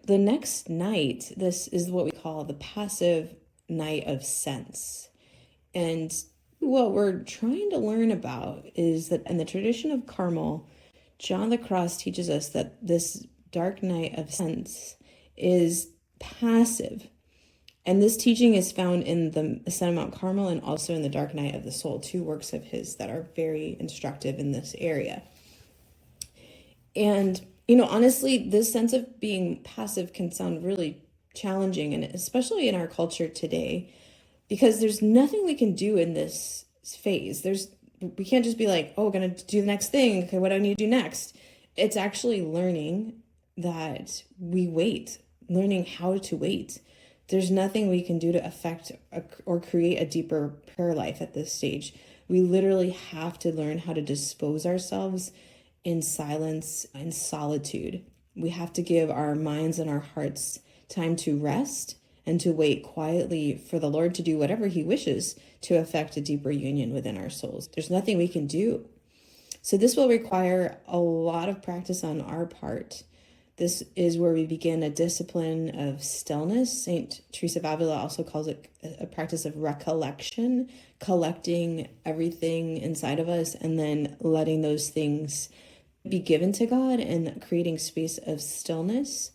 the next night, this is what we call the passive night of sense. And what we're trying to learn about is that in the tradition of Carmel, John the Cross teaches us that this dark night of sense is passive. And this teaching is found in the Ascent of Mount Carmel and also in the Dark Night of the Soul, two works of his that are very instructive in this area. And, honestly, this sense of being passive can sound really challenging, and especially in our culture today, because there's nothing we can do in this phase. We can't just be like, oh, going to do the next thing. Okay, what do I need to do next? It's actually learning that we wait, learning how to wait. There's nothing we can do to affect or create a deeper prayer life at this stage. We literally have to learn how to dispose ourselves in silence and solitude. We have to give our minds and our hearts time to rest and to wait quietly for the Lord to do whatever he wishes to affect a deeper union within our souls. There's nothing we can do. So this will require a lot of practice on our part. This is where we begin a discipline of stillness. St. Teresa of Avila also calls it a practice of recollection, collecting everything inside of us and then letting those things be given to God and creating space of stillness.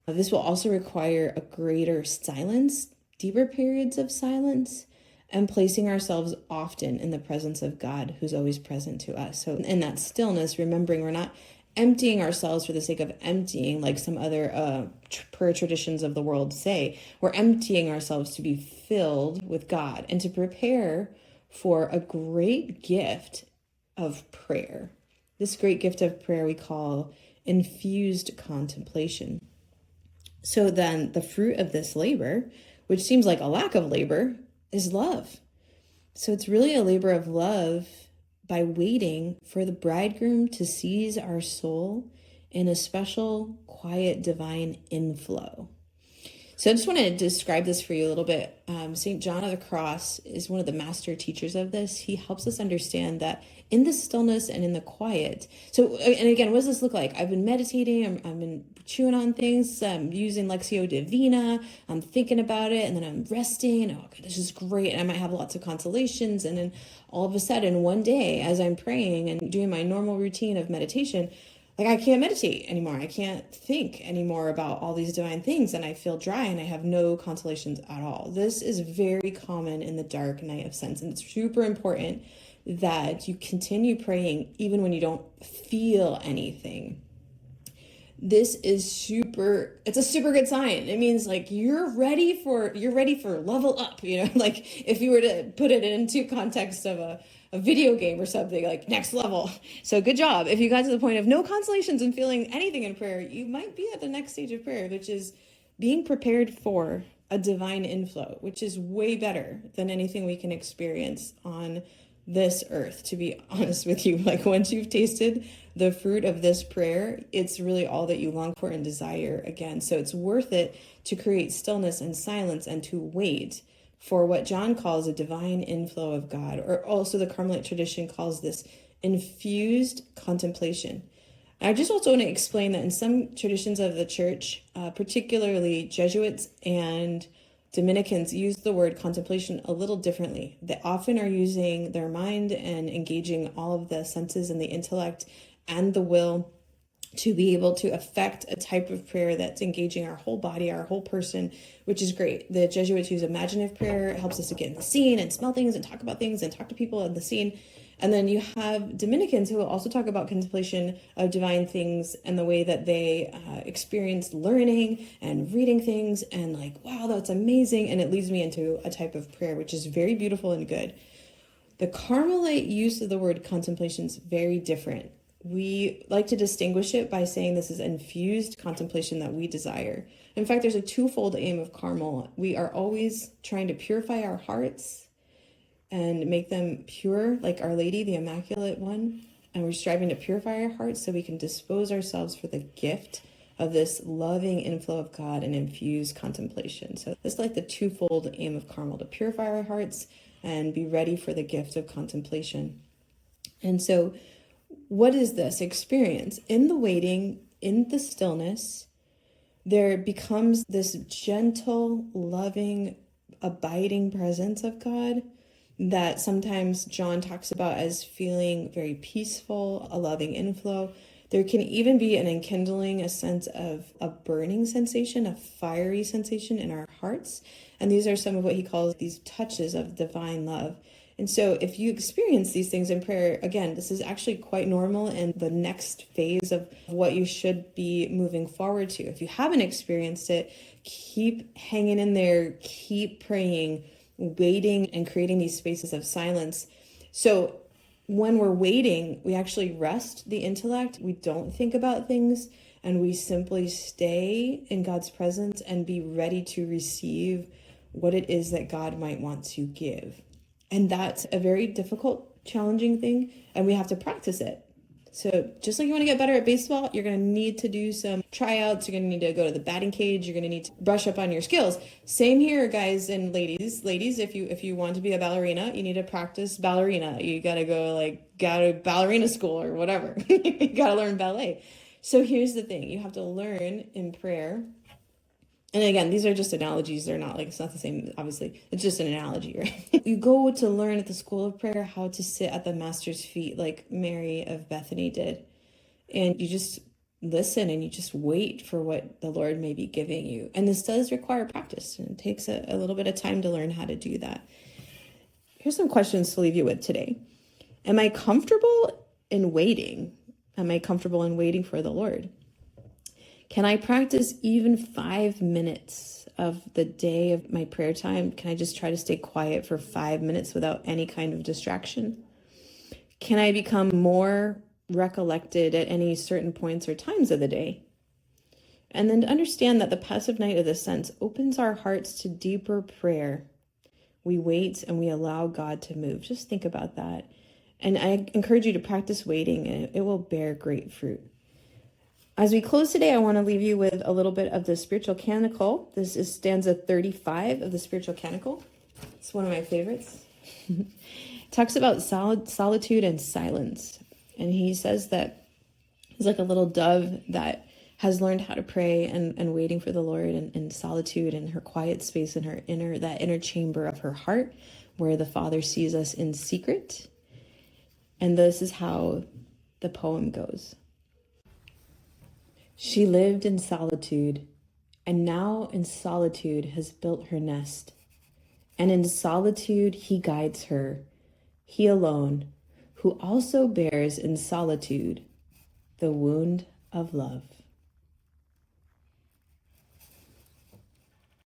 This will also require a greater silence, deeper periods of silence, and placing ourselves often in the presence of God, who's always present to us. So in that stillness, remembering we're not emptying ourselves for the sake of emptying, like some other prayer traditions of the world say. We're emptying ourselves to be filled with God and to prepare for a great gift of prayer. This great gift of prayer we call infused contemplation. So then the fruit of this labor, which seems like a lack of labor, is love. So it's really a labor of love by waiting for the bridegroom to seize our soul in a special, quiet, divine inflow. So I just want to describe this for you a little bit. St. John of the Cross is one of the master teachers of this. He helps us understand that in the stillness and in the quiet. So, and again, what does this look like? I've been meditating. I've been chewing on things. I'm using Lectio Divina. I'm thinking about it, and then I'm resting. And, okay, this is great. And I might have lots of consolations. And then all of a sudden, one day, as I'm praying and doing my normal routine of meditation, like I can't meditate anymore. I can't think anymore about all these divine things, and I feel dry and I have no consolations at all. This is very common in the dark night of sense, and it's super important that you continue praying even when you don't feel anything. This is it's a super good sign. It means like you're ready for level up, like if you were to put it into context of a video game or something, like next level. So good job. If you got to the point of no consolations and feeling anything in prayer, you might be at the next stage of prayer, which is being prepared for a divine inflow, which is way better than anything we can experience on this earth, to be honest with you. Like once you've tasted the fruit of this prayer, it's really all that you long for and desire again. So it's worth it to create stillness and silence and to wait for what John calls a divine inflow of God, or also the Carmelite tradition calls this infused contemplation. I just also want to explain that in some traditions of the church, particularly Jesuits and Dominicans, use the word contemplation a little differently. They often are using their mind and engaging all of the senses and the intellect and the will to be able to affect a type of prayer that's engaging our whole body, our whole person, which is great. The Jesuits use imaginative prayer. It helps us to get in the scene and smell things and talk about things and talk to people in the scene. And then you have Dominicans who will also talk about contemplation of divine things and the way that they experience learning and reading things and like, wow, that's amazing. And it leads me into a type of prayer, which is very beautiful and good. The Carmelite use of the word contemplation is very different. We like to distinguish it by saying this is infused contemplation that we desire. In fact, there's a twofold aim of Carmel. We are always trying to purify our hearts and make them pure, like Our Lady, the Immaculate One. And we're striving to purify our hearts so we can dispose ourselves for the gift of this loving inflow of God and infuse contemplation. So this is like the twofold aim of Carmel, to purify our hearts and be ready for the gift of contemplation. And so what is this experience? In the waiting, in the stillness, there becomes this gentle, loving, abiding presence of God that sometimes John talks about as feeling very peaceful, a loving inflow. There can even be an enkindling, a sense of a burning sensation, a fiery sensation in our hearts. And these are some of what he calls these touches of divine love. And so if you experience these things in prayer, again, this is actually quite normal and the next phase of what you should be moving forward to. If you haven't experienced it, keep hanging in there, keep praying, waiting, and creating these spaces of silence. So when we're waiting, we actually rest the intellect. We don't think about things, and we simply stay in God's presence and be ready to receive what it is that God might want to give. And that's a very difficult, challenging thing, and we have to practice it. So just like you want to get better at baseball, you're going to need to do some tryouts. You're going to need to go to the batting cage. You're going to need to brush up on your skills. Same here, guys and ladies. Ladies, if you want to be a ballerina, you need to practice ballerina. You got to go to ballerina school or whatever. You got to learn ballet. So here's the thing. You have to learn in prayer. And again, these are just analogies. They're not it's not the same, obviously. It's just an analogy, right? You go to learn at the school of prayer how to sit at the master's feet like Mary of Bethany did. And you just listen and you just wait for what the Lord may be giving you. And this does require practice. And it takes a little bit of time to learn how to do that. Here's some questions to leave you with today. Am I comfortable in waiting? Am I comfortable in waiting for the Lord? Can I practice even 5 minutes of the day of my prayer time? Can I just try to stay quiet for 5 minutes without any kind of distraction? Can I become more recollected at any certain points or times of the day? And then to understand that the passive night of the sense opens our hearts to deeper prayer. We wait and we allow God to move. Just think about that. And I encourage you to practice waiting, and it will bear great fruit. As we close today, I want to leave you with a little bit of the spiritual canticle. This is stanza 35 of the spiritual canticle. It's one of my favorites. It talks about solitude and silence. And he says that he's like a little dove that has learned how to pray and waiting for the Lord in solitude and her quiet space in her that inner chamber of her heart where the Father sees us in secret. And this is how the poem goes. She lived in solitude, and now in solitude has built her nest. And in solitude he guides her, he alone, who also bears in solitude the wound of love.